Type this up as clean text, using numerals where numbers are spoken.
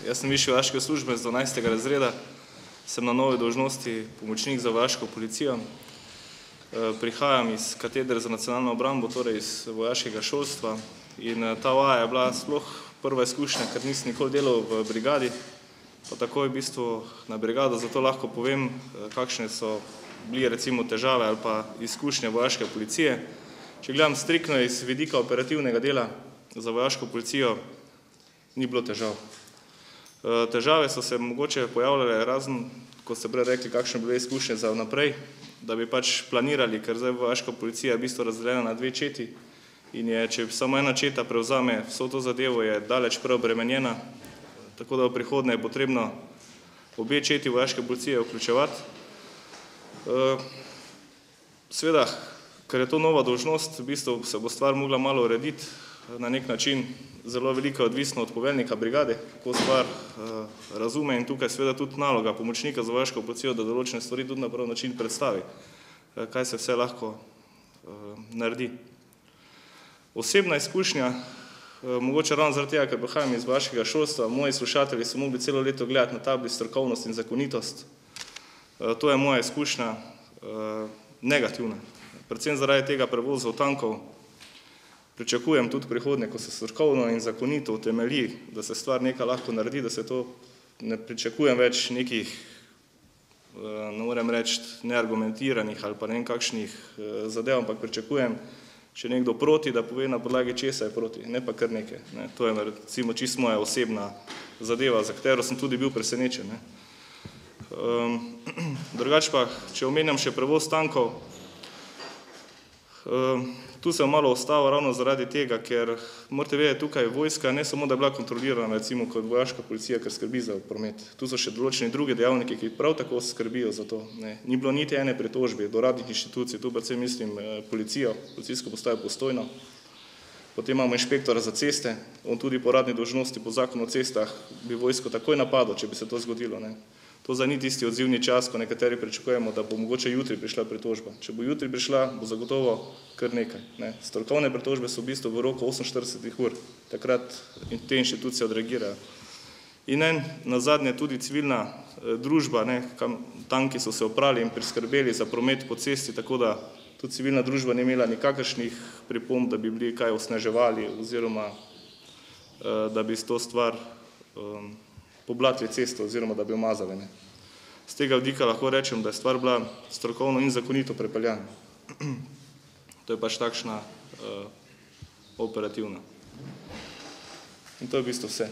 Jaz sem višji vojaški uslužbenec 12. razreda, sem na novi dolžnosti pomočnik za vojaško policijo. Prihajam iz katedre za nacionalno obrambo, torej iz vojaškega šolstva, in ta vaja je bila sploh prva izkušnja, ker nisem nikoli delal v brigadi, pa takoj v bistvu na brigado, zato lahko povem, kakšne so bili recimo težave ali pa izkušnje vojaške policije. Če gledam striktno iz vidika operativnega dela za vojaško policijo, ni bilo težav. Težave so se mogoče pojavljale razen, ko ste prej rekli, kakšne bile izkušnje za vnaprej, da bi pač planirali, ker zdaj vojaška policija je v bistvu razdeljena na dve četi in je, če samo ena četa prevzame vso to zadevo, je daleč preobremenjena, tako da v prihodnje je potrebno obe četi vojaške policije vključevati. Seveda, ker je to nova dolžnost, v bistvu se bo stvar mogla malo urediti, na nek način zelo veliko je odvisno od poveljnika brigade, kako stvar razume, in tukaj seveda tudi naloga pomočnika za vojaško policijo, da določene stvari tudi na prav način predstavi, kaj se vse lahko naredi. Osebna izkušnja, mogoče ravno zaradi tega, ker prihajam iz vojaškega šolstva, moji slušatelji so mogli celo leto gledati na tabli strokovnost in zakonitost. To je moja izkušnja negativna, predvsem zaradi tega prevozov tankov. Pričakujem tudi prihodnje, ko se strokovno in zakonito utemelji, da se stvar nekaj lahko naredi, da se to ne pričakujem več nekih, ne morem reči, neargumentiranih ali pa ne vem kakšnih zadev, ampak pričakujem, če nekdo proti, da pove na podlagi česa je proti, ne pa kar nekaj. To je recimo čisto moja osebna zadeva, za katero sem tudi bil presenečen. Drugače pa, če omenjam še prevoz tankov, tu sem malo ostal ravno zaradi tega, ker morate vedeti, tukaj vojska ne samo, da je bila kontrolirana recimo kot vojaška policija, ker skrbi za promet. Tu so še določeni drugi dejavniki, ki prav tako skrbijo za to. Ni bilo niti ene pritožbe do uradnih inštitucij, tu predvsem mislim policijo, policijsko postajo Postojno. Potem imamo inšpektora za ceste, on tudi po uradni dolžnosti po zakonu o cestah bi vojsko takoj napadel, če bi se to zgodilo. To zdaj ni tisti odzivni čas, ko nekateri pričakujemo, da bo mogoče jutri prišla pritožba. Če bo jutri prišla, bo zagotovo kar nekaj. Strokovne pritožbe so v bistvu v roku 48 ur, takrat te inštitucije odreagirajo. In nazadnje tudi civilna družba, tanki so se oprali in priskrbeli za promet po cesti, tako da tudi civilna družba ni imela nikakršnih pripomb, da bi bili kaj osneževali oziroma da bi s to stvar poblatili cesto oziroma da bi umazali. Z tega vidika lahko rečem, da je stvar bila strokovno in zakonito prepeljana. To je pač takšna operativna. In to je v bistvu vse.